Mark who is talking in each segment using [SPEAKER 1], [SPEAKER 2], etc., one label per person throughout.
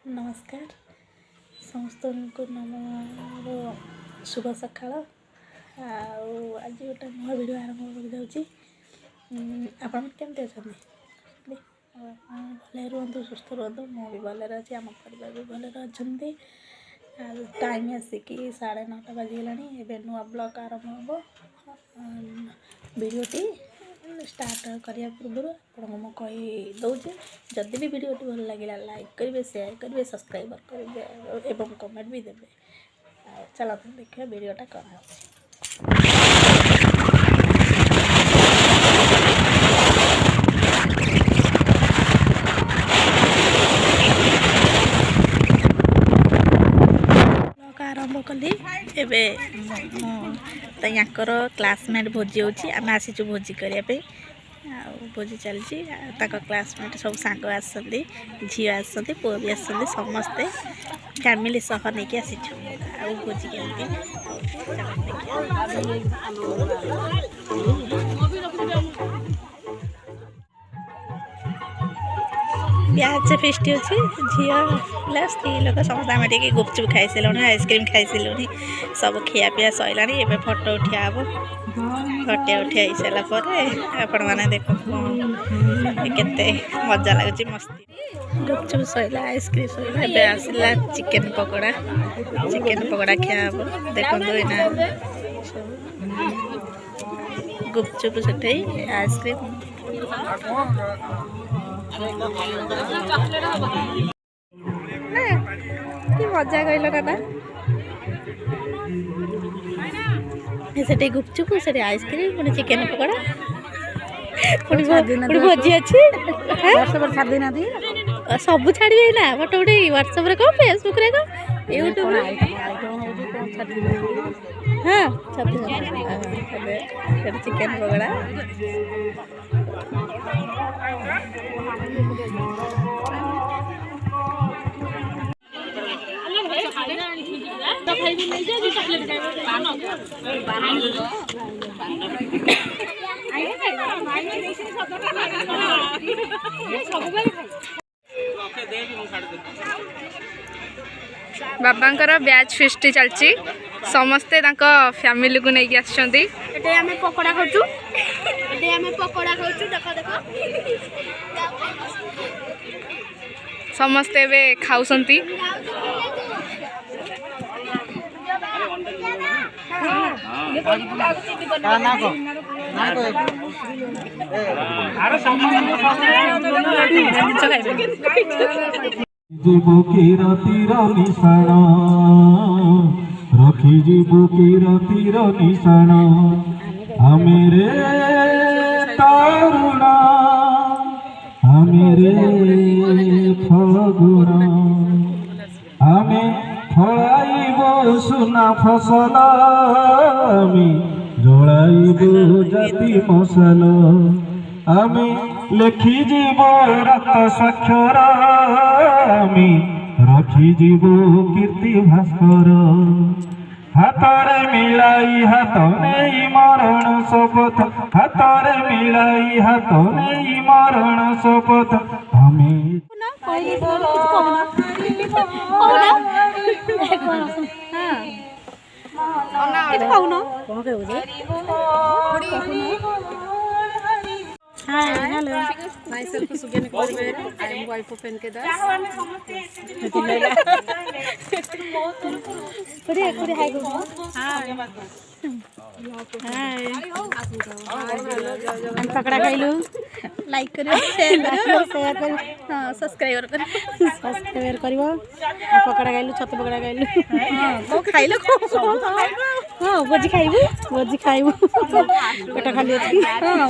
[SPEAKER 1] नमस्कार समस्त को नम शुभ सकाळ आज गोटे नुआ भिडियो आरंभ कर आपण केमती अच्छा भले रुहतु सुस्थ रुहतु मु भी भले अच्छी आम परिवार भी भले अच्छा टाइम आसिक 9:30 बाजिगला एवं नुआ ब्लॉग आरंभ हम भिडियोटी स्टार्ट करने पूर्व आपको मुझे कहीदे जदि भी वीडियो भल लगे लाइक करेंगे शेयर करेंगे सब्सक्राइब करेंगे एवं कमेंट भी देवे चलो देखिए वीडियोटा करा आरंभ कली एकर क्लासमेट भोजी होम आसीचु भोजी करने भोजी चलती क्लासमेट सब सांग आसती झी आसती पुआ भी आसती समस्ते फैमिली सह नहीं आसीचु भोजी के ब्याज फेस्ट अच्छी झी पिला स्त्री लोक समस्त आम टे गुपचुप खाई सारे आइसक्रीम खाई सारे सब खिया पिया सरला एवं फोटो उठा हे फोटो उठा सारापर आपण मैंने देख के मजा लगुच मस्ती गुपचुप सरला आइसक्रीम सरला ए आसला चिकेन पकोड़ा खिया हे देखो यहाँ गुपचुप से आइसक्रीम कि मजा कहल ना से गुपचुप से आइसक्रीम पुणी चिकेन पकोड़ा पुणी भोजी अच्छी सब छाड़े ना फोटो उठे व्हाट्सएप रे कौन फेसबुक रे कौन यूट्यूब हाँ चिकेन पकोड़ा
[SPEAKER 2] बाबांकर ब्याज फेस्ट चलची समस्ते फैमिली को नहीं आछंती
[SPEAKER 1] एटे पकोड़ा खाचु देखो
[SPEAKER 2] समस्ते बे खाउसंती
[SPEAKER 3] जीवो की तीर निशाण रखी जीवो की तीर निशाण हमेरे तरुण हमेरे फगुण हमें फलाइब सुना फसल हमें जलाइब जाति मसल हमें लेखि जीव रक्त स्वाक्षर हमें रखी जीव कीर्ति भास्कर हाथरे मिलाई हाथ नहीं मरण शपथ हाथरे मिलाई हाथ नहीं मरण शपथ हमें
[SPEAKER 1] Hi, hello.
[SPEAKER 2] Myself Sugen Korber. I am wife of Enkedas.
[SPEAKER 1] पकड़ा खाइलु लाइक करो शेयर करो हां सब्सक्राइब करो पकड़ा खाइलु छत पकड़ा खाइलु हां तो खाइलो हां भोजी खाइबु पेट खाली अछि हां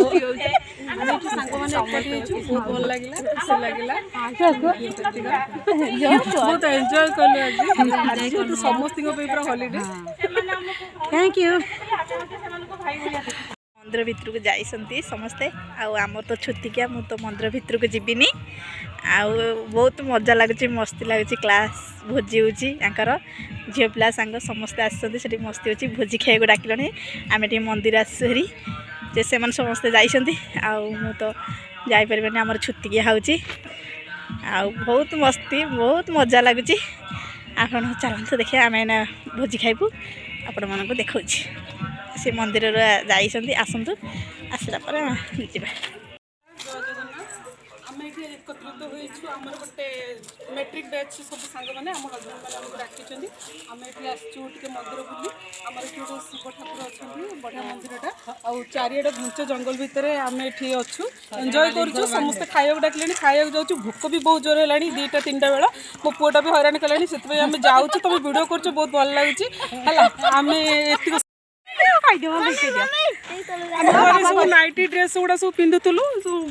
[SPEAKER 2] सांग माने बहुत भल लागिला खुशी लागिला बहुत एंजॉय कलु आज समस्त को पूरा हॉलिडे
[SPEAKER 1] थैंक यू
[SPEAKER 4] मंदिर भितर को जाइसंती समस्ते आमर तो छुतिकिया मु तो मंदिर भितर को जीविनी बहुत मजा लगुच मस्ती लगुच क्लास भोजी होकर झील पिला सांग समस्ते आसती मस्ती होची भोजी खाइक डाकिले आम मंदिर आसरी जे से समस्ते जाइसंती मु तो जापर आमर छुतिकिया होची ଆଉ ବହୁତ ମସ୍ତି ବହୁତ ମଜା ଲାଗୁଛି। ଆପଣ ଚାଲନ୍ତୁ ଦେଖିବା ଆମେ ଏଇନା ଭୋଜି ଖାଇବୁ ଆପଣମାନଙ୍କୁ ଦେଖାଉଛି। ସେ ମନ୍ଦିରରୁ ଯାଇଛନ୍ତି ଆସନ୍ତୁ ଆସିଲା ପରେ ଯିବା।
[SPEAKER 5] ଆମେ ଏଠି ଏକତ୍ରିତ ହୋଇଛୁ ଆମର ଗୋଟେ ମେଟ୍ରିକ୍ ବ୍ୟାଚ୍ ସବୁ ସାଙ୍ଗମାନେ ଆମ ହଜବେଣ୍ଡମାନେ ଆମକୁ ଡାକିଛନ୍ତି। ଆମେ ଏଠି ଆସିଛୁ ଟିକେ ମନ୍ଦିର ବୁଲି। ଆମର ଏଠି ଗୋଟେ ଶିବ ଠାକୁର ଅଛନ୍ତି ବଢ଼ିଆ ମନ୍ଦିରଟା ଆଉ ଚାରିଆଡ଼େ ଘଞ୍ଚ ଜଙ୍ଗଲ ଭିତରେ ଆମେ ଏଠି ଅଛୁ ଏନ୍ଜୟ କରୁଛୁ। ସମସ୍ତେ ଖାଇବାକୁ ଡାକିଲେଣି ଖାଇବାକୁ ଯାଉଛୁ। ଭୋକ ବି ବହୁତ ଜୋର ହେଲାଣି 2ଟା 3ଟା ବେଳ। ମୋ ପୁଅଟା ବି ହଇରାଣ କଲାଣି ସେଥିପାଇଁ ଆମେ ଯାଉଛୁ। ତୁମେ ଭିଡ଼ିଓ କରୁଛ ବହୁତ ଭଲ ଲାଗୁଛି ହେଲା। ଆମେ ଏତିକି ସବୁ ନାଇଟି ଡ୍ରେସ୍ ଗୁଡ଼ା ସବୁ ପିନ୍ଧୁଥିଲୁ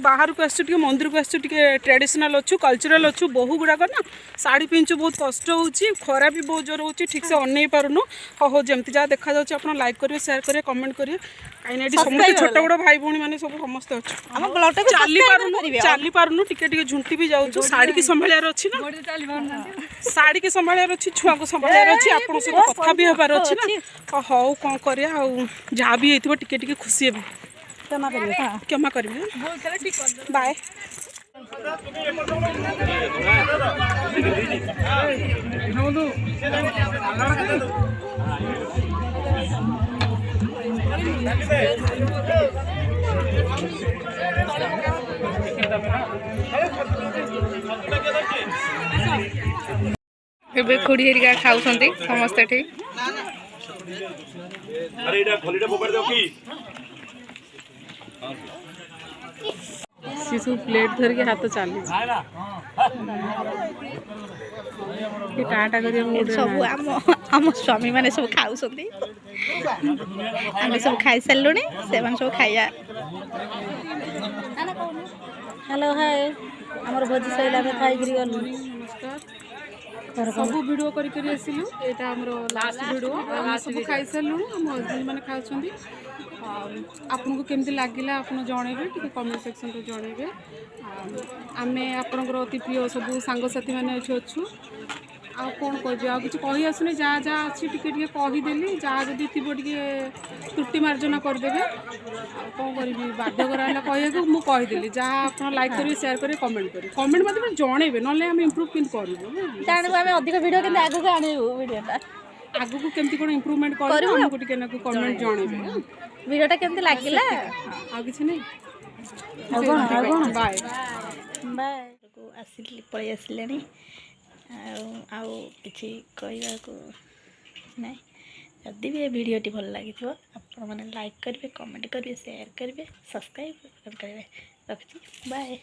[SPEAKER 5] ବାହାରକୁ ଆସିଛୁ ଟିକେ ମନ୍ଦିରକୁ ଆସିଛୁ ଟିକେ ଟ୍ରାଡ଼ିସନାଲ୍ ଅଛୁ କଲଚରାଲ୍ ଅଛୁ। ବୋହୁ ଗୁଡ଼ାକ ନା ଶାଢ଼ୀ ପିନ୍ଧୁଛୁ ବହୁତ କଷ୍ଟ ହେଉଛି ଖରା ବି ବହୁତ ଜୋର ହେଉଛି ଠିକ୍ସେ ଅନେଇ ପାରୁନୁ। ହଉ ଯେମିତି ଯାହା ଦେଖାଯାଉଛି ଆପଣ ଲାଇକ୍ କରିବେ ସେୟାର କରିବେ କମେଣ୍ଟ କରିବେ କାହିଁକି ଏଠି ସମସ୍ତେ ଛୋଟ ବଡ଼ ଭାଇ ଭଉଣୀ ମାନେ ସବୁ ସମସ୍ତେ ଅଛୁ। ଚାଲି ପାରୁନୁ ଟିକେ ଟିକେ ଝୁଣ୍ଟି ବି ଯାଉଛୁ। ଶାଢ଼ୀକି ସମ୍ଭାଳିବାର ଅଛି ନା ଶାଢ଼ୀକି ସମ୍ଭାଳିବାର ଅଛି ଛୁଆଙ୍କୁ ସମ୍ଭାଳିବାର ଅଛି ଆପଣଙ୍କ ସହିତ କଥା ବି ହେବାର ଅଛି ନା। ହଉ କ'ଣ କରିବା ଆଉ ଯାହା ବି ହେଇଥିବ ଟିକେ ଟିକେ ଖୁସି ହେବେ କ୍ଷମା କରିବେ ବାଏ।
[SPEAKER 2] ଏବେ ଖୁଡ଼ି ହେରିକା ଖାଉଛନ୍ତି ସମସ୍ତେ ଏଠି।
[SPEAKER 5] ସେ ସବୁ ପ୍ଲେଟ୍ ଧରିକି ହାତ ଚାଲିଛି ଟାଟା କରିବାକୁ
[SPEAKER 4] ସବୁ ଆମ ସ୍ୱାମୀମାନେ ସବୁ ଖାଉଛନ୍ତି। ଆମେ ସବୁ ଖାଇସାରିଲୁଣି ସେମାନେ ସବୁ ଖାଇବା। ହ୍ୟାଲୋ ହାଏ ଆମର ଭୋଜି ସରିଲା ଆମେ ଖାଇକିରି ଗଲୁ।
[SPEAKER 5] ସବୁ ଭିଡ଼ିଓ କରିକି ଆସିଲୁ। ଏଇଟା ଆମର ଲାଷ୍ଟ ଭିଡ଼ିଓ। ଆମେ ସବୁ ଖାଇସାରିଲୁଣି ଆମ ହଜବେଣ୍ଡ ମାନେ ଖାଉଛନ୍ତି। ଆପଣଙ୍କୁ କେମିତି ଲାଗିଲା ଆପଣ ଜଣେଇବେ ଟିକେ କମେଣ୍ଟ ସେକ୍ସନରେ ଜଣେଇବେ। ଆମେ ଆପଣଙ୍କର ଅତି ପ୍ରିୟ ସବୁ ସାଙ୍ଗସାଥି ମାନେ ଏଠି ଅଛୁ। ଆଉ କ'ଣ କହିବି ଆଉ କିଛି କହି ଆସୁନି ଯାହା ଯାହା ଅଛି ଟିକେ ଟିକେ କହିଦେଲି। ଯାହା ଯଦି ଥିବ ଟିକେ ତ୍ରୁଟି ମାର୍ଜନା କରିଦେବେ। ଆଉ କ'ଣ କରିବି ବାଧ୍ୟ କରାହେଲା କହିବାକୁ ମୁଁ କହିଦେଲି। ଯାହା ଆପଣ ଲାଇକ୍ କରିବେ ସେୟାର କରିବେ କମେଣ୍ଟ କରିବେ କମେଣ୍ଟ ମାଧ୍ୟମରେ ଜଣେଇବେ ନହେଲେ ଆମେ ଇମ୍ପ୍ରୁଭ୍ କେମିତି କରିବୁ
[SPEAKER 4] ଜାଣିବୁ ଆମେ ଅଧିକ ଭିଡ଼ିଓ କିନ୍ତୁ ଆଗକୁ ଆଣିବୁ ଭିଡ଼ିଓଟା
[SPEAKER 5] ଆଗକୁ କେମିତି କ'ଣ ଇମ୍ପ୍ରୁଭମେଣ୍ଟ କରିବୁ ଆମକୁ ଟିକେ ନାକୁ କମେଣ୍ଟ ଜଣେଇବେ।
[SPEAKER 4] ଭିଡ଼ିଓଟା କେମିତି ଲାଗିଲା
[SPEAKER 5] ଆଉ କିଛି ନାହିଁ ବାଏ
[SPEAKER 4] ବାଏ। ଆସିଲି ପଳେଇ ଆସିଲେଣି ଆଉ କିଛି କହିବାକୁ ନାହିଁ। ଯଦି ବି ଏ ଭିଡ଼ିଓଟି ଭଲ ଲାଗିଥିବ ଆପଣମାନେ ଲାଇକ୍ କରିବେ କମେଣ୍ଟ କରିବେ ସେୟାର କରିବେ ସବସ୍କ୍ରାଇବ୍ କରିବେ। ରଖୁଛି ବାଏ।